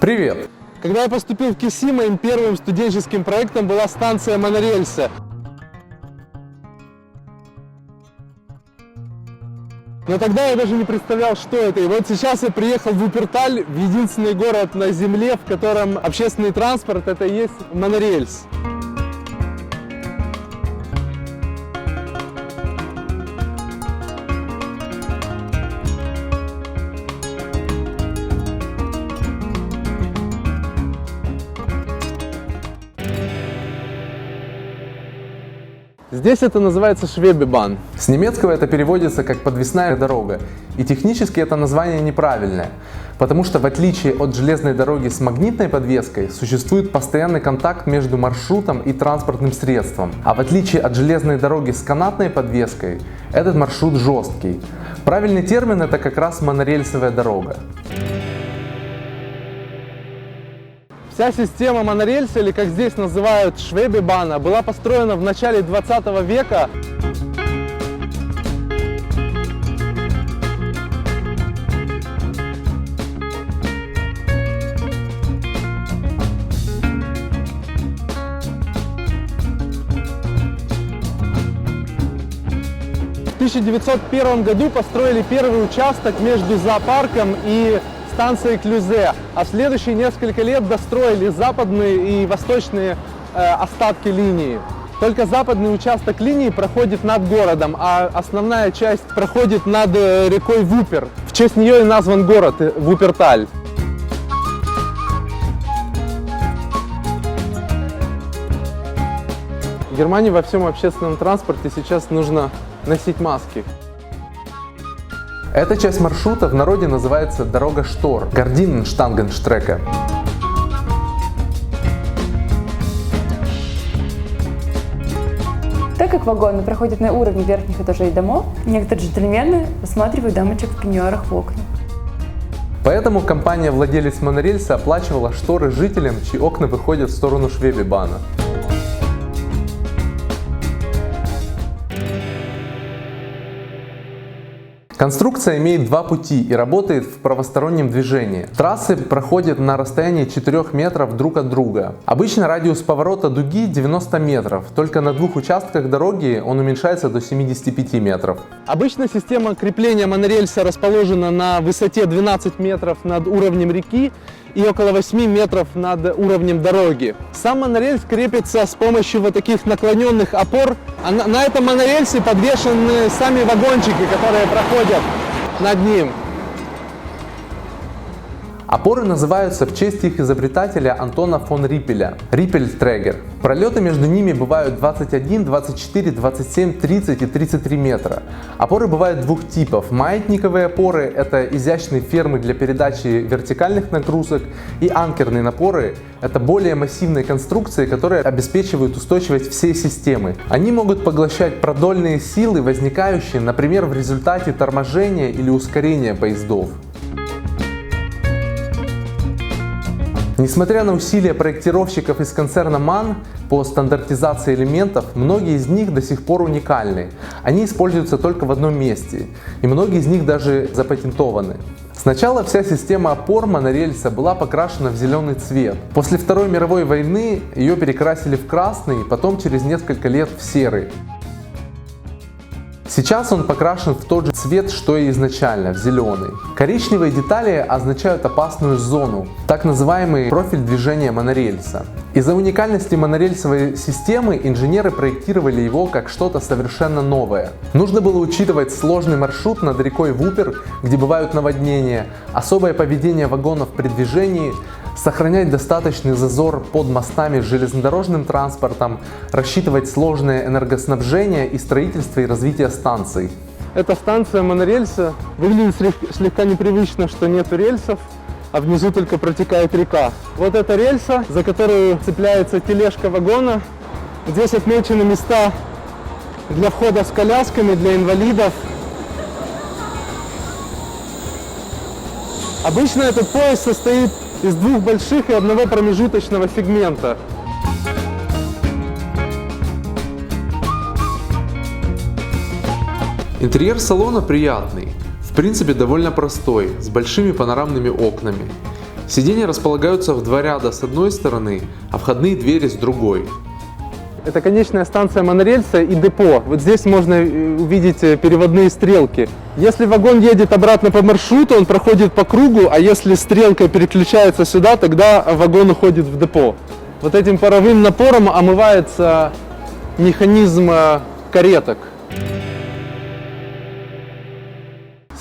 Привет! Когда я поступил в КИСИ, моим первым студенческим проектом была станция монорельса. Но тогда я даже не представлял, что это. И вот сейчас я приехал в Вупперталь, в единственный город на Земле, в котором общественный транспорт — это и есть монорельс. Здесь это называется Швебебан. С немецкого это переводится как подвесная дорога, и технически это название неправильное, потому что в отличие от железной дороги с магнитной подвеской существует постоянный контакт между маршрутом и транспортным средством, а в отличие от железной дороги с канатной подвеской этот маршрут жесткий. Правильный термин — это как раз монорельсовая дорога. Вся система монорельса, или как здесь называют Швебебана, была построена в начале 20 века. В 1901 году построили первый участок между зоопарком и станцией Клюзе, а в следующие несколько лет достроили западные и восточные остатки линии. Только западный участок линии проходит над городом, а основная часть проходит над рекой Вуппер. В честь нее и назван город Вупперталь. В Германии во всем общественном транспорте сейчас нужно носить маски. Эта часть маршрута в народе называется дорога Штор, Гардиненштангенстrecke. Так как вагоны проходят на уровне верхних этажей домов, некоторые джентльмены осматривают дамочек в пеньюарах в окна. Поэтому компания-владелец монорельса оплачивала шторы жителям, чьи окна выходят в сторону Швебебана. Конструкция имеет два пути и работает в правостороннем движении. Трассы проходят на расстоянии 4 метров друг от друга. Обычно радиус поворота дуги 90 метров, только на двух участках дороги он уменьшается до 75 метров. Обычно система крепления монорельса расположена на высоте 12 метров над уровнем реки и около 8 метров над уровнем дороги. Сам монорельс крепится с помощью вот таких наклоненных опор. А на этом монорельсе подвешены сами вагончики, которые проходят над ним. Опоры называются в честь их изобретателя Антона фон Риппеля – Риппельтрегер. Пролеты между ними бывают 21, 24, 27, 30 и 33 метра. Опоры бывают двух типов. Маятниковые опоры – это изящные фермы для передачи вертикальных нагрузок, и анкерные опоры – это более массивные конструкции, которые обеспечивают устойчивость всей системы. Они могут поглощать продольные силы, возникающие, например, в результате торможения или ускорения поездов. Несмотря на усилия проектировщиков из концерна MAN по стандартизации элементов, многие из них до сих пор уникальны. Они используются только в одном месте, и многие из них даже запатентованы. Сначала вся система опор монорельса была покрашена в зеленый цвет. После Второй мировой войны ее перекрасили в красный, потом через несколько лет в серый. Сейчас он покрашен в тот же цвет, что и изначально, в зеленый. Коричневые детали означают опасную зону, так называемый профиль движения монорельса. Из-за уникальности монорельсовой системы инженеры проектировали его как что-то совершенно новое. Нужно было учитывать сложный маршрут над рекой Вуппер, где бывают наводнения, особое поведение вагонов при движении, сохранять достаточный зазор под мостами с железнодорожным транспортом, рассчитывать сложное энергоснабжение и строительство и развитие станций. Эта станция монорельса выглядит слегка непривычно, что нету рельсов, а внизу только протекает река. Вот эта рельса, за которую цепляется тележка вагона. Здесь отмечены места для входа с колясками, для инвалидов. Обычно этот поезд состоит из двух больших и одного промежуточного сегмента. Интерьер салона приятный, в принципе довольно простой, с большими панорамными окнами. Сиденья располагаются в 2 ряда с одной стороны, а входные двери с другой. Это конечная станция монорельса и депо. Вот здесь можно увидеть переводные стрелки. Если вагон едет обратно по маршруту, он проходит по кругу, а если стрелка переключается сюда, тогда вагон уходит в депо. Вот этим паровым напором омывается механизм кареток.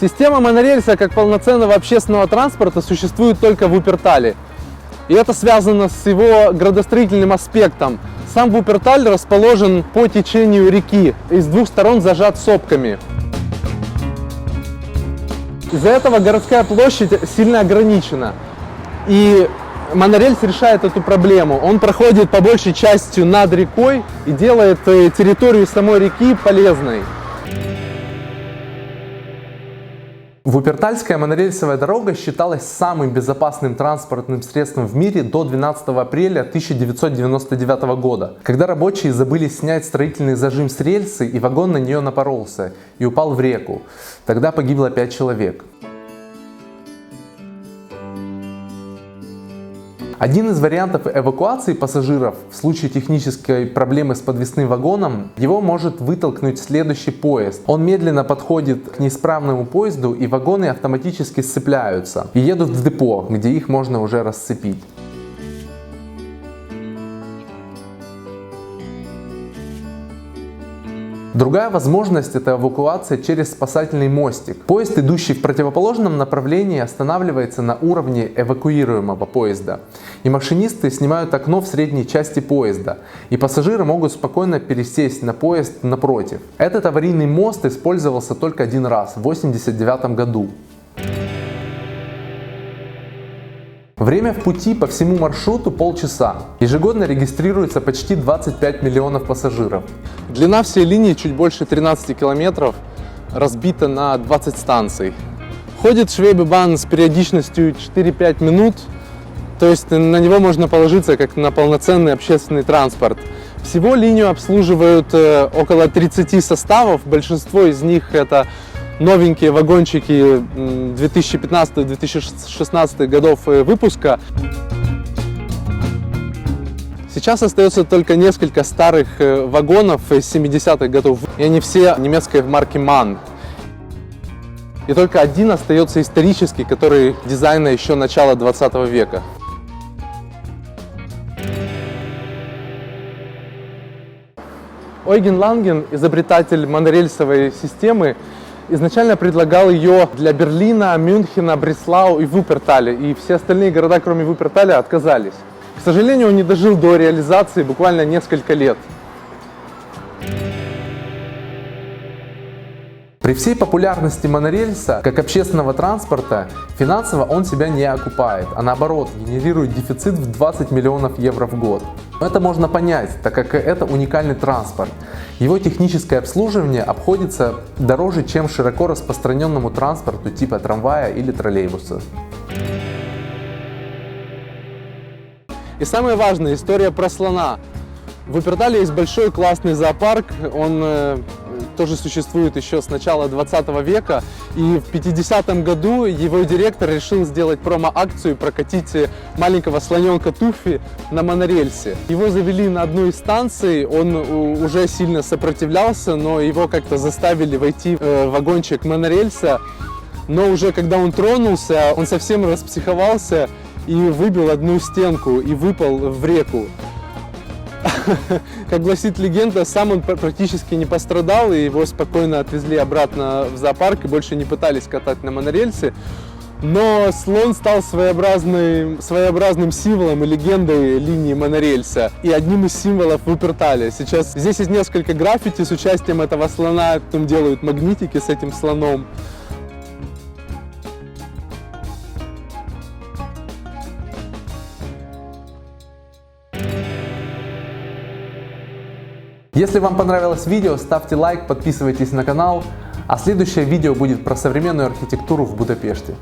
Система монорельса как полноценного общественного транспорта существует только в Вуппертале. И это связано с его градостроительным аспектом. Сам Вупперталь расположен по течению реки и с 2 сторон зажат сопками. Из-за этого городская площадь сильно ограничена. И монорельс решает эту проблему. Он проходит по большей части над рекой и делает территорию самой реки полезной. Вуппертальская монорельсовая дорога считалась самым безопасным транспортным средством в мире до 12 апреля 1999 года, когда рабочие забыли снять строительный зажим с рельсы, и вагон на нее напоролся и упал в реку. Тогда погибло 5 человек. Один из вариантов эвакуации пассажиров в случае технической проблемы с подвесным вагоном, его может вытолкнуть следующий поезд. Он медленно подходит к неисправному поезду, и вагоны автоматически сцепляются и едут в депо, где их можно уже расцепить. Другая возможность – это эвакуация через спасательный мостик. Поезд, идущий в противоположном направлении, останавливается на уровне эвакуируемого поезда. И машинисты снимают окно в средней части поезда, и пассажиры могут спокойно пересесть на поезд напротив. Этот аварийный мост использовался только 1 раз, в 1989 году. Время в пути по всему маршруту полчаса. Ежегодно регистрируется почти 25 миллионов пассажиров. Длина всей линии чуть больше 13 километров, разбита на 20 станций. Ходит Швейбебан с периодичностью 4-5 минут, то есть на него можно положиться как на полноценный общественный транспорт. Всего линию обслуживают около 30 составов, большинство из них это новенькие вагончики 2015-2016 годов выпуска. Сейчас остается только несколько старых вагонов из 70-х годов, и они все немецкой марки MAN. И только один остается исторический, который дизайна еще начала 20 века. Ойген Ланген, изобретатель монорельсовой системы, изначально предлагал ее для Берлина, Мюнхена, Бреслау и Вупперталя, и все остальные города, кроме Вупперталя, отказались. К сожалению, он не дожил до реализации буквально несколько лет. При всей популярности монорельса как общественного транспорта, финансово он себя не окупает, а наоборот генерирует дефицит в 20 миллионов евро в год. Но это можно понять, так как это уникальный транспорт. Его техническое обслуживание обходится дороже, чем широко распространенному транспорту типа трамвая или троллейбуса. И самое важное, история про слона. В Вуппертале есть большой классный зоопарк, он тоже существует еще с начала 20 века. И в 50-м году его директор решил сделать промо-акцию и прокатить маленького слоненка Туффи на монорельсе. Его завели на одну из станций, он уже сильно сопротивлялся, но его как-то заставили войти в вагончик монорельса. Но уже когда он тронулся, он совсем распсиховался и выбил одну стенку и выпал в реку. Как гласит легенда, сам он практически не пострадал, и его спокойно отвезли обратно в зоопарк и больше не пытались катать на монорельсе. Но слон стал своеобразным символом и легендой линии монорельса и одним из символов Вупперталя. Сейчас здесь есть несколько граффити с участием этого слона, там делают магнитики с этим слоном. Если вам понравилось видео, ставьте лайк, подписывайтесь на канал, а следующее видео будет про современную архитектуру в Будапеште.